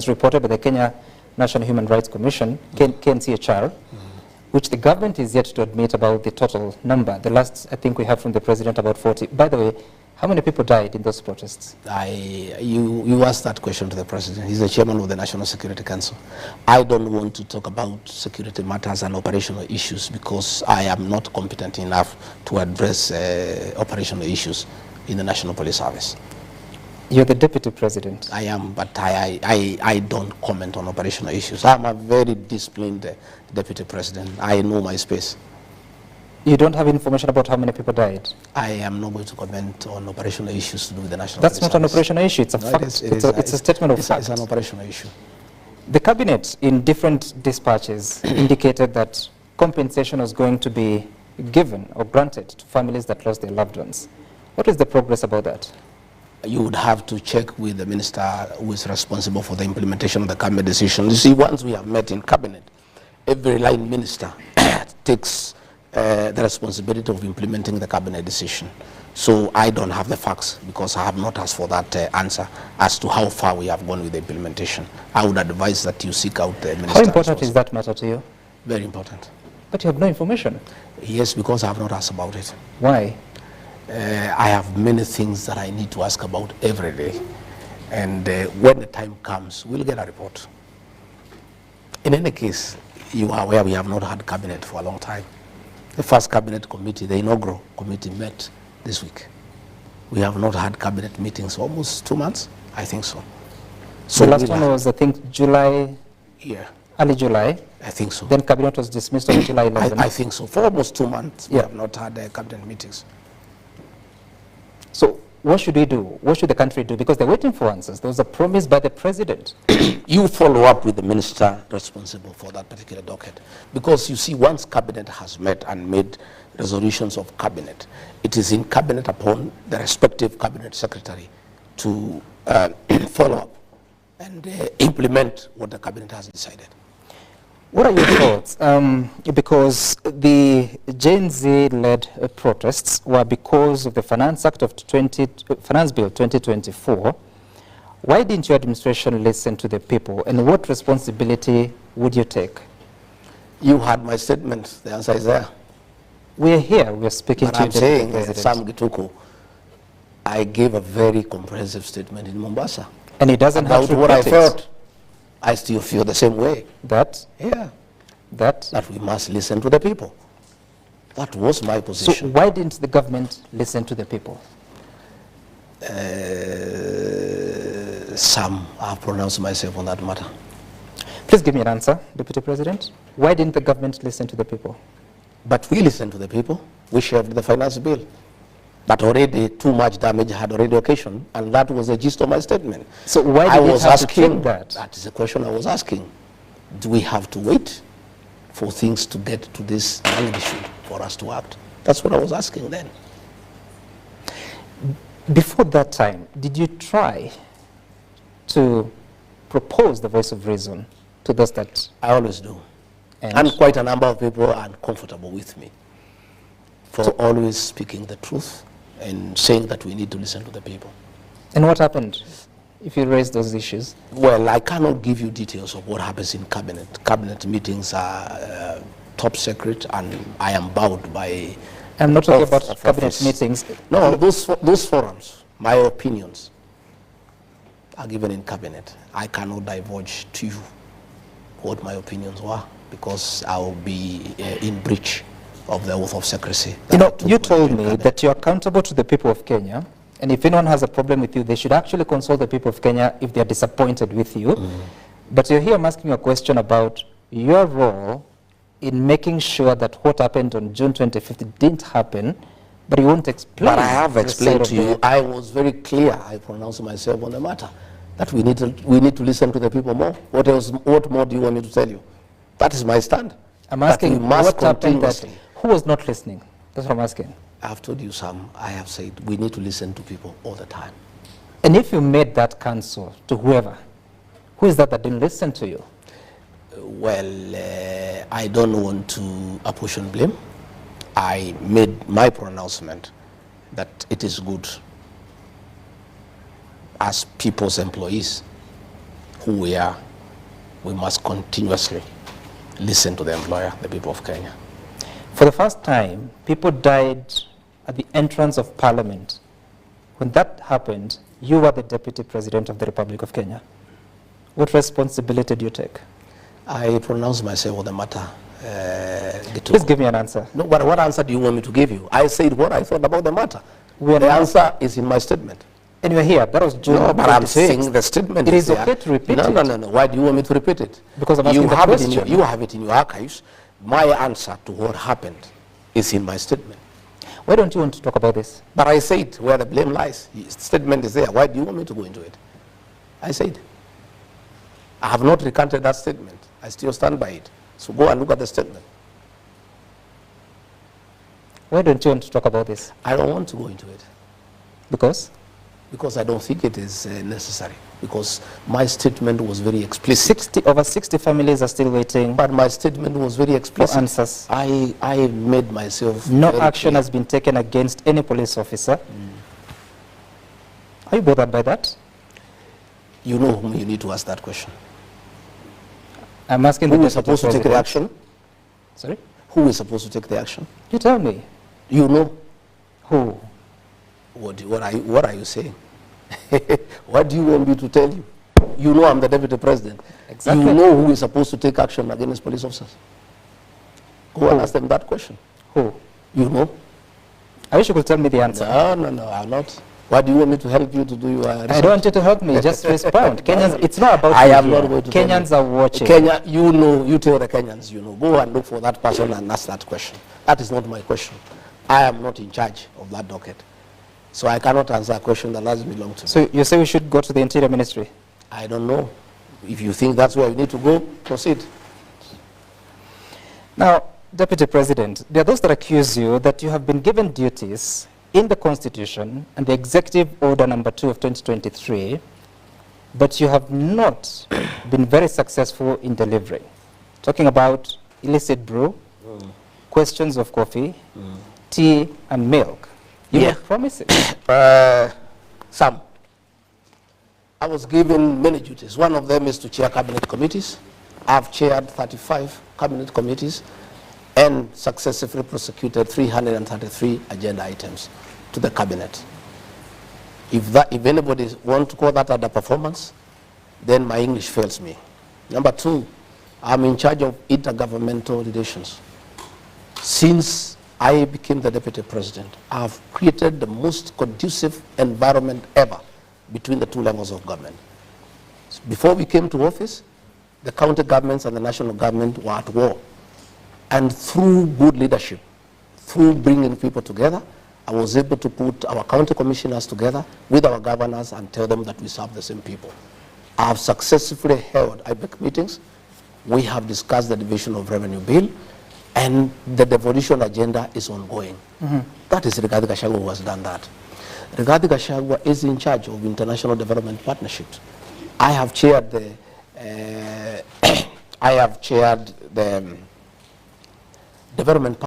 reported by the Kenya National Human Rights Commission, KNCHR, which the government is yet to admit about the total number. The last, I think we have from the president, about 40. By the way, how many people died in those protests? You asked that question to the president. He's the chairman of the National Security Council. I don't want to talk about security matters and operational issues because I am not competent enough to address operational issues in the National Police Service. You're the deputy president. I am, but I don't comment on operational issues. I'm a very disciplined deputy president. I know my space. You don't have information about how many people died? I am not going to comment on operational issues to do with the National That's Police not an Service. operational issue. It's a fact. It's a statement of fact. It's an operational issue. The cabinet, in different dispatches, indicated that compensation was going to be given or granted to families that lost their loved ones. What is the progress about that? You would have to check with the minister who is responsible for the implementation of the cabinet decision. You see, once we have met in cabinet, every line minister takes the responsibility of implementing the cabinet decision. So I don't have the facts because I have not asked for that answer as to how far we have gone with the implementation. I would advise that you seek out the minister. How important is that matter to you? Very important. But you have no information. Yes, because I have not asked about it. Why? I have many things that I need to ask about every day. And when the time comes, we'll get a report. In any case, you are aware we have not had cabinet for a long time. The first cabinet committee, the inaugural committee, met this week. We have not had cabinet meetings for almost 2 months, I think so. So the last one was, I think, July, early July. I think so. Then cabinet was dismissed on July 11th. I think so. For almost 2 months, we have not had cabinet meetings. So what should we do? What should the country do? Because they're waiting for answers. There was a promise by the president. You follow up with the minister responsible for that particular docket. Because you see, once cabinet has met and made resolutions of cabinet, it is in cabinet upon the respective cabinet secretary to follow up and implement what the cabinet has decided. What are your thoughts? Because the Gen Z-led protests were because of the Finance Act of Finance Bill 2024. Why didn't your administration listen to the people, and what responsibility would you take? You had my statement. The answer is there. We're here. We're speaking but to I'm saying, Sam Gituku, I gave a very comprehensive statement in Mombasa. And it doesn't have to what I felt. I still feel the same way. That? Yeah. That we must listen to the people. That was my position. So why didn't the government listen to the people? Sam, I've pronounced myself on that matter. Please give me an answer, Deputy President. Why didn't the government listen to the people? But we listened to the people. We shared the finance bill. But already too much damage had already occasioned, and that was the gist of my statement. So why did we have to check that? That is the question I was asking. Do we have to wait for things to get to this magnitude for us to act? That's what I was asking then. Before that time, did you try to propose the voice of reason to those that... I always do. And quite a number of people are uncomfortable with me for always speaking the truth and saying that we need to listen to the people. And what happened if you raise those issues? Well, I cannot give you details of what happens in cabinet. Cabinet meetings are top secret, and I am bound by... I'm not talking about cabinet meetings. No, those forums, my opinions, are given in cabinet. I cannot divulge to you what my opinions were, because I will be in breach of the oath of secrecy. You know, you told me that you're accountable to the people of Kenya, and if anyone has a problem with you, they should actually consult the people of Kenya if they're disappointed with you. But you're here, I'm asking you a question about your role in making sure that what happened on June 25th didn't happen, but you won't explain. But I have explained to you. I was very clear. I pronounced myself on the matter that we need to listen to the people more. What else? What more do you want me to tell you? That is my stand. I'm asking what happened that who was not listening? That's what I'm asking. I have told you, Sam. I have said we need to listen to people all the time. And if you made that counsel to whoever, who is that didn't listen to you? Well, I don't want to apportion blame. I made my pronouncement that it is good as people's employees who we are, we must continuously listen to the employer, the people of Kenya. For the first time, people died at the entrance of Parliament. When that happened, you were the Deputy President of the Republic of Kenya. What responsibility do you take? I pronounce myself on the matter. Please give me an answer. No, but what answer do you want me to give you? I said what I thought about the matter. The answer is in my statement. And you're here. That was June. No, but I'm saying the statement it is there. okay to repeat it. No. Why do you want me to repeat it? Because I'm asking the question. You have it in your archives. My answer to what happened is in my statement. Why don't you want to talk about this? But I said where the blame lies. The statement is there. Why do you want me to go into it? I said. I have not recanted that statement. I still stand by it. So go and look at the statement. Why don't you want to talk about this? I don't want to go into it. Because? Because I don't think it is necessary. Because my statement was very explicit. Over 60 families are still waiting. But my statement was very explicit. For answers. I made myself No action has been taken against any police officer. Are you bothered by that? You know whom you need to ask that question. I'm asking who is supposed to take the action? Sorry? Who is supposed to take the action? You tell me. You know. Who? What are you saying? What do you want me to tell you? You know I'm the Deputy President. Exactly. You know who is supposed to take action against police officers. Go and ask them that question. Who? You know. I wish you could tell me the answer. No, I'm not. Why do you want me to help you to do your research? I don't want you to help me, just respond. Kenyans, it's not about I you am here. not going to Kenyans are watching. Kenya, you know, you tell the Kenyans, you know. Go and look for that person and ask that question. That is not my question. I am not in charge of that docket. So I cannot answer a question that doesn't belong to me. So you say we should go to the Interior Ministry? I don't know. If you think that's where you need to go, proceed. Now, Deputy President, there are those that accuse you that you have been given duties in the Constitution and the Executive Order number 2 of 2023, but you have not been very successful in delivering. Talking about illicit brew, questions of coffee, tea and milk. You were promising. Some. I was given many duties. One of them is to chair cabinet committees. I've chaired 35 cabinet committees and successfully prosecuted 333 agenda items to the cabinet. If anybody wants to call that underperformance, then my English fails me. Number two, I'm in charge of intergovernmental relations. Since I became the Deputy President, I've created the most conducive environment ever between the two levels of government. Before we came to office, the county governments and the national government were at war. And through good leadership, through bringing people together, I was able to put our county commissioners together with our governors and tell them that we serve the same people. I have successfully held IBEC meetings. We have discussed the division of revenue bill, and the devolution agenda is ongoing. That is Rigathi Gachagua who has done that. Rigathi Gachagua is in charge of international development partnerships. I have chaired the development